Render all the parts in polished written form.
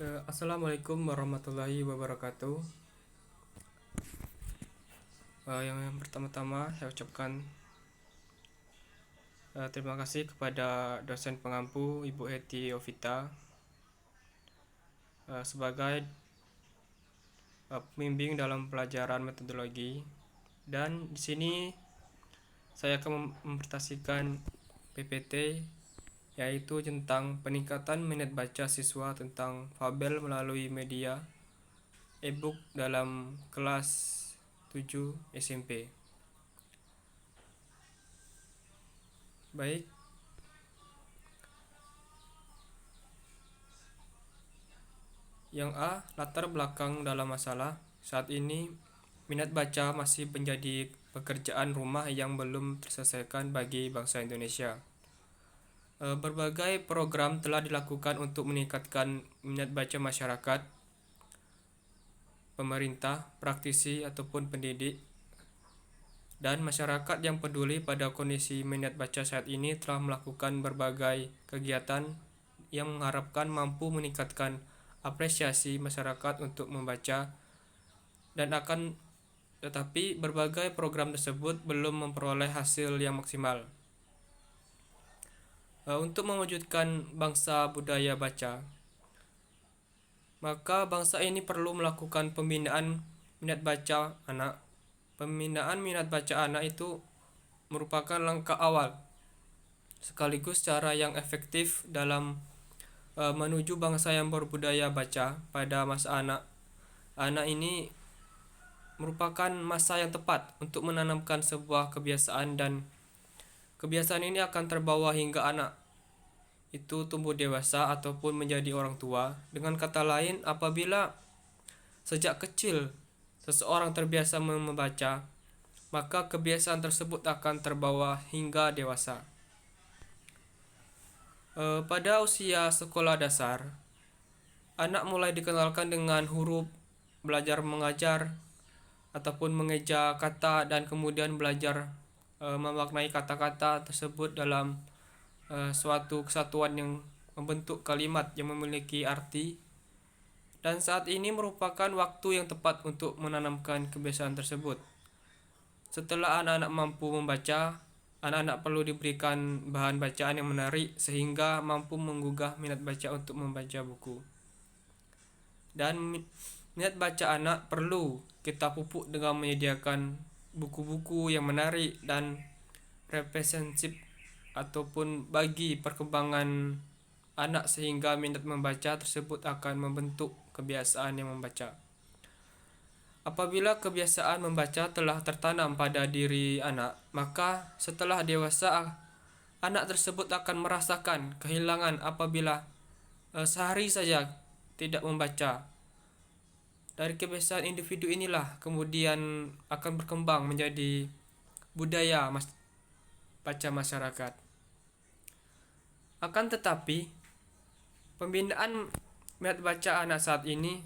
Assalamualaikum warahmatullahi wabarakatuh. Yang pertama-tama saya ucapkan terima kasih kepada dosen pengampu Ibu Hetty Ovita sebagai pembimbing dalam pelajaran metodologi, dan di sini saya akan mempresentasikan PPT yaitu tentang peningkatan minat baca siswa tentang fabel melalui media e-book dalam kelas 7 SMP. Baik, yang A, latar belakang dalam masalah. Saat ini, minat baca masih menjadi pekerjaan rumah yang belum terselesaikan bagi bangsa Indonesia. Berbagai program telah dilakukan untuk meningkatkan minat baca masyarakat, pemerintah, praktisi, ataupun pendidik. Dan masyarakat yang peduli pada kondisi minat baca saat ini telah melakukan berbagai kegiatan yang mengharapkan mampu meningkatkan apresiasi masyarakat untuk membaca, dan tetapi berbagai program tersebut belum memperoleh hasil yang maksimal. Untuk mewujudkan bangsa budaya baca, maka bangsa ini perlu melakukan pembinaan minat baca anak. Pembinaan minat baca anak itu merupakan langkah awal sekaligus cara yang efektif dalam menuju bangsa yang berbudaya baca pada masa anak. Anak ini merupakan masa yang tepat untuk menanamkan sebuah kebiasaan, dan kebiasaan ini akan terbawa hingga anak itu tumbuh dewasa ataupun menjadi orang tua. Dengan kata lain, apabila sejak kecil seseorang terbiasa membaca, maka kebiasaan tersebut akan terbawa hingga dewasa. Pada usia sekolah dasar, anak mulai dikenalkan dengan huruf, belajar mengajar ataupun mengeja kata, dan kemudian belajar memaknai kata-kata tersebut dalam suatu kesatuan yang membentuk kalimat yang memiliki arti. Dan saat ini merupakan waktu yang tepat untuk menanamkan kebiasaan tersebut. Setelah anak-anak mampu membaca, anak-anak perlu diberikan bahan bacaan yang menarik sehingga mampu menggugah minat baca untuk membaca buku. Dan minat baca anak perlu kita pupuk dengan menyediakan buku-buku yang menarik dan representatif ataupun bagi perkembangan anak, sehingga minat membaca tersebut akan membentuk kebiasaan yang membaca. Apabila kebiasaan membaca telah tertanam pada diri anak, maka setelah dewasa anak tersebut akan merasakan kehilangan apabila sehari saja tidak membaca. Dari kebiasaan individu inilah kemudian akan berkembang menjadi budaya baca masyarakat. Akan tetapi, pembinaan minat baca anak saat ini,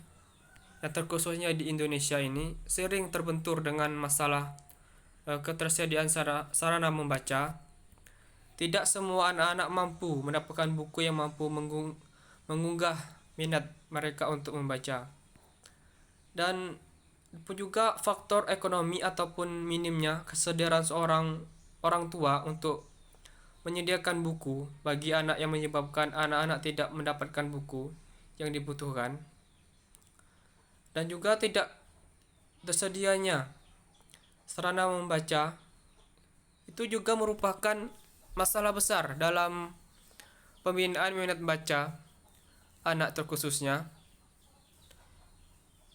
dan terkhususnya di Indonesia ini, sering terbentur dengan masalah ketersediaan sarana membaca. Tidak semua anak-anak mampu mendapatkan buku yang mampu mengunggah minat mereka untuk membaca. Dan juga faktor ekonomi ataupun minimnya kesadaran seorang orang tua untuk menyediakan buku bagi anak yang menyebabkan anak-anak tidak mendapatkan buku yang dibutuhkan, dan juga tidak tersedianya sarana membaca itu juga merupakan masalah besar dalam pembinaan minat baca anak. Terkhususnya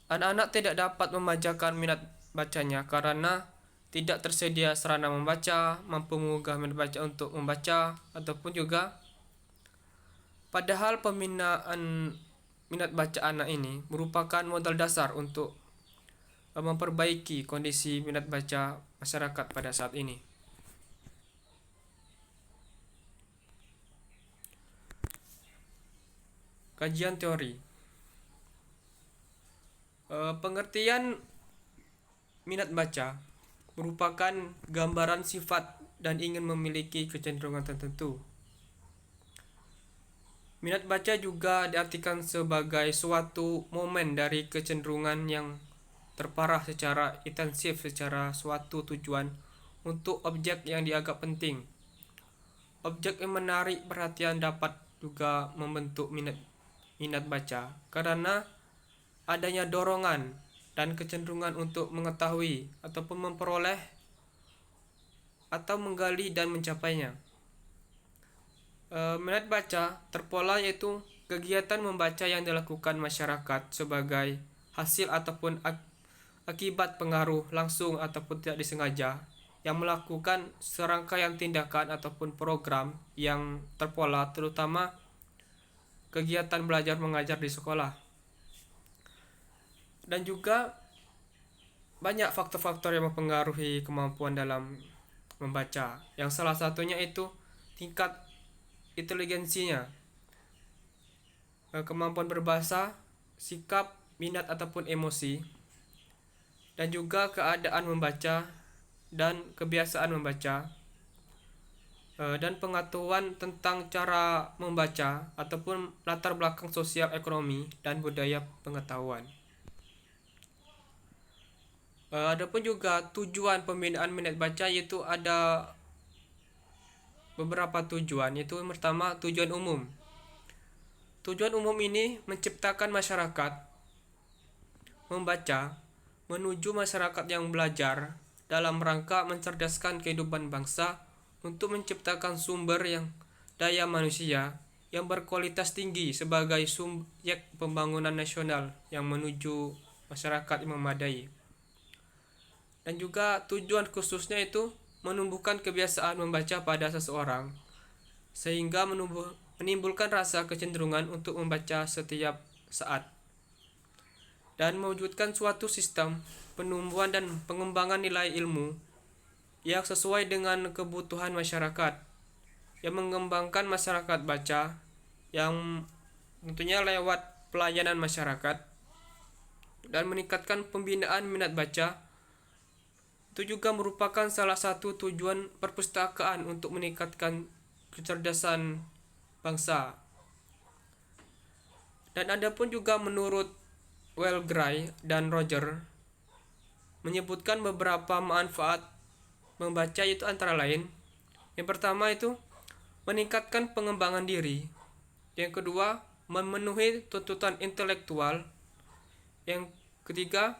anak-anak tidak dapat memanjakan minat bacanya karena tidak tersedia sarana membaca, mampu menggugah minat baca untuk membaca, ataupun juga padahal pembinaan minat baca anak ini merupakan modal dasar untuk memperbaiki kondisi minat baca masyarakat pada saat ini. Kajian teori. Pengertian minat baca merupakan gambaran sifat dan ingin memiliki kecenderungan tertentu. Minat baca juga diartikan sebagai suatu momen dari kecenderungan yang terparah secara intensif secara suatu tujuan untuk objek yang dianggap penting. Objek yang menarik perhatian dapat juga membentuk minat baca karena adanya dorongan dan kecenderungan untuk mengetahui ataupun memperoleh atau menggali dan mencapainya. Minat baca terpola yaitu kegiatan membaca yang dilakukan masyarakat sebagai hasil ataupun akibat pengaruh langsung ataupun tidak disengaja yang melakukan serangkaian tindakan ataupun program yang terpola, terutama kegiatan belajar mengajar di sekolah. Dan juga banyak faktor-faktor yang mempengaruhi kemampuan dalam membaca, yang salah satunya itu tingkat inteligensinya, kemampuan berbahasa, sikap, minat ataupun emosi, dan juga keadaan membaca dan kebiasaan membaca, dan pengetahuan tentang cara membaca ataupun latar belakang sosial, ekonomi, dan budaya pengetahuan. Adapun juga tujuan pembinaan minat baca, yaitu ada beberapa tujuan, yaitu yang pertama tujuan umum. Tujuan umum ini menciptakan masyarakat membaca menuju masyarakat yang belajar dalam rangka mencerdaskan kehidupan bangsa untuk menciptakan sumber yang daya manusia yang berkualitas tinggi sebagai subjek pembangunan nasional yang menuju masyarakat yang memadai. Dan juga tujuan khususnya itu menumbuhkan kebiasaan membaca pada seseorang sehingga menimbulkan rasa kecenderungan untuk membaca setiap saat dan mewujudkan suatu sistem penumbuhan dan pengembangan nilai ilmu yang sesuai dengan kebutuhan masyarakat, yang mengembangkan masyarakat baca yang tentunya lewat pelayanan masyarakat dan meningkatkan pembinaan minat baca. Itu juga merupakan salah satu tujuan perpustakaan untuk meningkatkan kecerdasan bangsa. Dan ada pun juga menurut Wellgray dan Roger menyebutkan beberapa manfaat membaca, itu antara lain yang pertama itu meningkatkan pengembangan diri, yang kedua memenuhi tuntutan intelektual, yang ketiga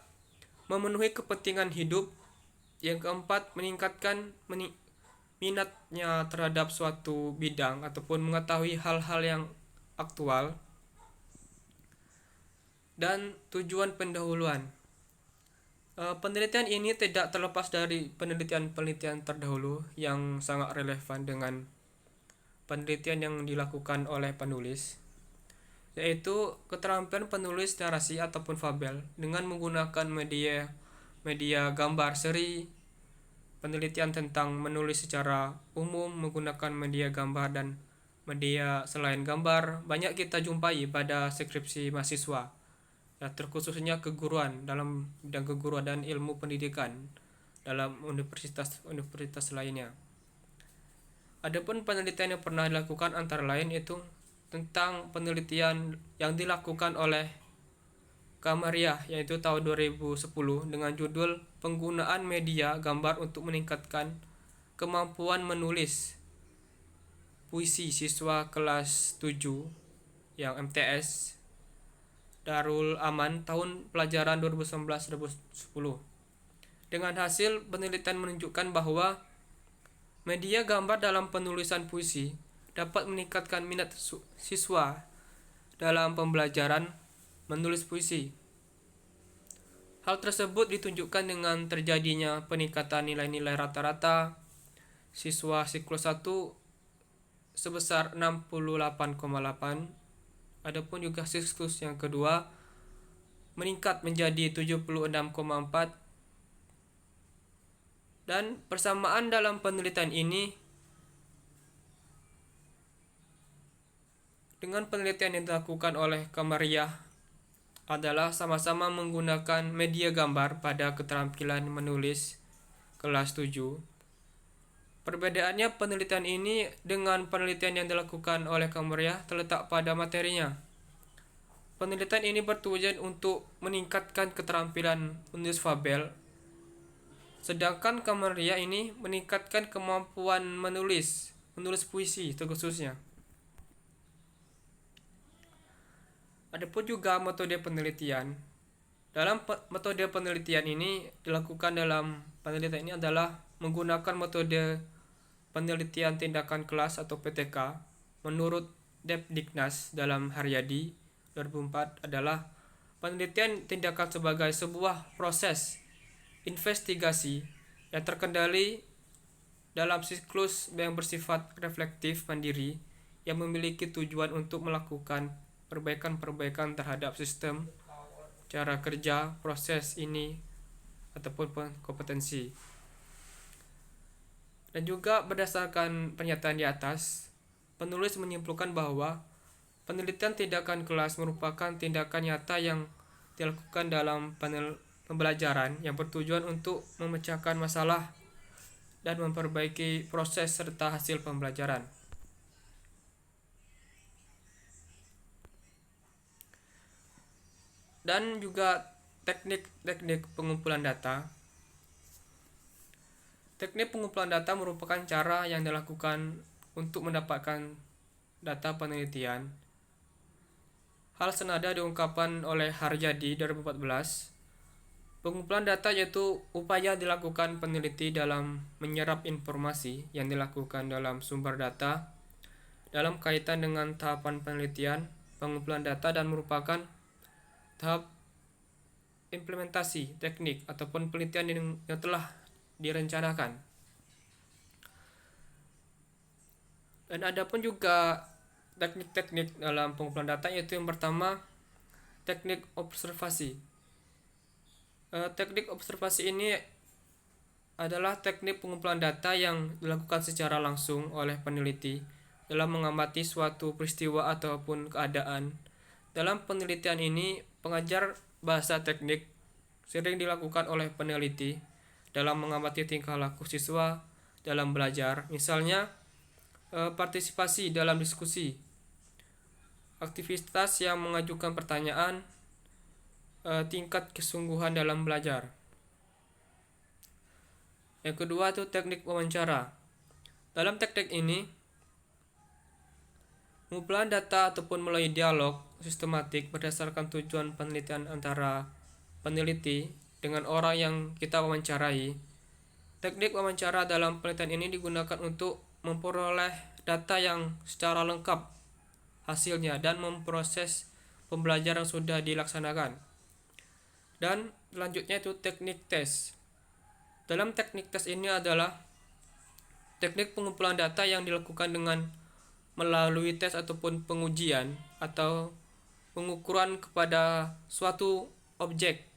memenuhi kepentingan hidup, yang keempat meningkatkan minatnya terhadap suatu bidang ataupun mengetahui hal-hal yang aktual, dan tujuan pendahuluan. Penelitian ini tidak terlepas dari penelitian-penelitian terdahulu yang sangat relevan dengan penelitian yang dilakukan oleh penulis, yaitu keterampilan penulis narasi ataupun fabel dengan menggunakan media gambar seri, penelitian tentang menulis secara umum menggunakan media gambar dan media selain gambar banyak kita jumpai pada skripsi mahasiswa, ya, terkhususnya keguruan dalam bidang keguruan dan ilmu pendidikan dalam universitas lainnya. Adapun penelitian yang pernah dilakukan antara lain itu tentang penelitian yang dilakukan oleh Kamariah, yaitu tahun 2010 dengan judul penggunaan media gambar untuk meningkatkan kemampuan menulis puisi siswa kelas 7 yang MTS Darul Aman tahun pelajaran 2019-2010. Dengan hasil penelitian menunjukkan bahwa media gambar dalam penulisan puisi dapat meningkatkan minat siswa dalam pembelajaran menulis puisi. Hal tersebut ditunjukkan dengan terjadinya peningkatan nilai-nilai rata-rata siswa siklus 1 sebesar 68,8. Adapun juga siklus yang kedua meningkat menjadi 76,4. Dan persamaan dalam penelitian ini dengan penelitian yang dilakukan oleh Kamariah adalah sama-sama menggunakan media gambar pada keterampilan menulis kelas 7. Perbedaannya penelitian ini dengan penelitian yang dilakukan oleh Kamaria terletak pada materinya. Penelitian ini bertujuan untuk meningkatkan keterampilan menulis fabel, sedangkan Kamaria ini meningkatkan kemampuan menulis puisi terkhususnya. Adapun juga metode penelitian. Dalam metode penelitian ini dilakukan dalam penelitian ini adalah menggunakan metode penelitian tindakan kelas atau PTK. Menurut Depdiknas dalam Haryadi 2004 adalah penelitian tindakan sebagai sebuah proses investigasi yang terkendali dalam siklus yang bersifat reflektif mandiri yang memiliki tujuan untuk melakukan perbaikan-perbaikan terhadap sistem, cara kerja, proses ini, ataupun kompetensi. Dan juga berdasarkan pernyataan di atas, penulis menyimpulkan bahwa penelitian tindakan kelas merupakan tindakan nyata yang dilakukan dalam pembelajaran yang bertujuan untuk memecahkan masalah dan memperbaiki proses serta hasil pembelajaran. Dan juga teknik-teknik pengumpulan data. Teknik pengumpulan data merupakan cara yang dilakukan untuk mendapatkan data penelitian. Hal senada diungkapkan oleh Haryadi 2014. Pengumpulan data yaitu upaya dilakukan peneliti dalam menyerap informasi yang dilakukan dalam sumber data dalam kaitan dengan tahapan penelitian, pengumpulan data, dan merupakan tahap implementasi teknik ataupun penelitian yang telah direncanakan. Dan ada pun juga teknik-teknik dalam pengumpulan data, yaitu yang pertama teknik observasi. Teknik observasi ini adalah teknik pengumpulan data yang dilakukan secara langsung oleh peneliti dalam mengamati suatu peristiwa ataupun keadaan. Dalam penelitian ini, pengajar bahasa teknik sering dilakukan oleh peneliti dalam mengamati tingkah laku siswa dalam belajar, misalnya partisipasi dalam diskusi, aktivitas yang mengajukan pertanyaan, tingkat kesungguhan dalam belajar. Yang kedua itu teknik wawancara. Dalam teknik ini, pengumpulan data ataupun melalui dialog sistematik berdasarkan tujuan penelitian antara peneliti dengan orang yang kita wawancarai. Teknik wawancara dalam penelitian ini digunakan untuk memperoleh data yang secara lengkap hasilnya dan memproses pembelajaran yang sudah dilaksanakan. Dan selanjutnya itu teknik tes. Dalam teknik tes ini adalah teknik pengumpulan data yang dilakukan dengan melalui tes ataupun pengujian atau pengukuran kepada suatu objek.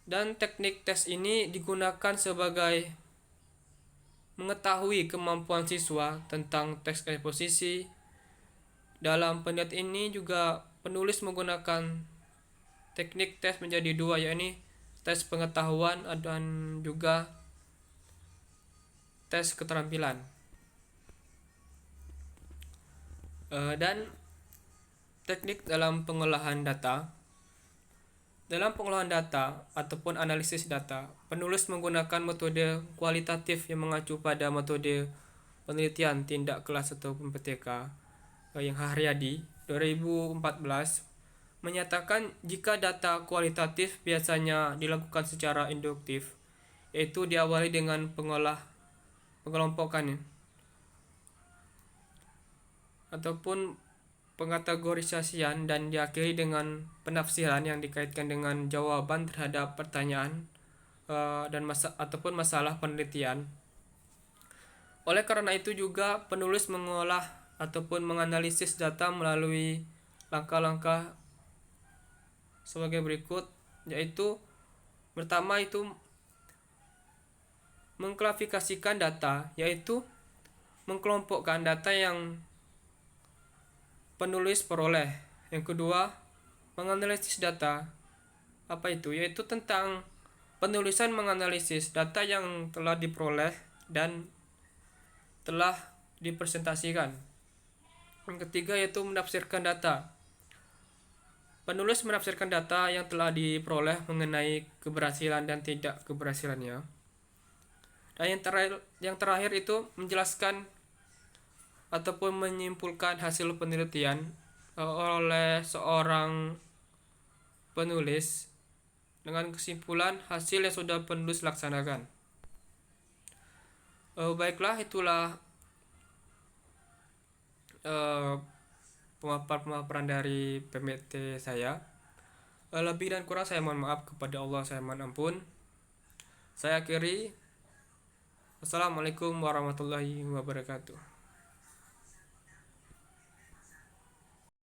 Dan teknik tes ini digunakan sebagai mengetahui kemampuan siswa tentang teks eksposisi. Dalam penelitian ini juga penulis menggunakan teknik tes menjadi dua, yakni tes pengetahuan dan juga tes keterampilan. Dan teknik dalam pengolahan data. Dalam pengolahan data ataupun analisis data, penulis menggunakan metode kualitatif yang mengacu pada metode penelitian tindak kelas ataupun PTK yang Haryadi 2014 menyatakan jika data kualitatif biasanya dilakukan secara induktif, yaitu diawali dengan pengelompokan ataupun pengategorisasian dan diakhiri dengan penafsiran yang dikaitkan dengan jawaban terhadap pertanyaan dan ataupun masalah penelitian. Oleh karena itu juga penulis mengolah ataupun menganalisis data melalui langkah-langkah sebagai berikut, yaitu pertama itu mengklasifikasikan data, yaitu mengkelompokkan data yang penulis peroleh. Yang kedua, menganalisis data. Apa itu? Yaitu tentang Penulisan menganalisis data yang telah diperoleh dan telah dipresentasikan. Yang ketiga yaitu menafsirkan data. Penulis menafsirkan data yang telah diperoleh mengenai keberhasilan dan tidak keberhasilannya. Dan yang terakhir itu menjelaskan ataupun menyimpulkan hasil penelitian oleh seorang penulis dengan kesimpulan hasil yang sudah penulis laksanakan. Baiklah, itulah pemaparan dari PMT saya. Lebih dan kurang saya mohon maaf, kepada Allah saya mohon ampun. Saya akhiri. Wassalamualaikum warahmatullahi wabarakatuh.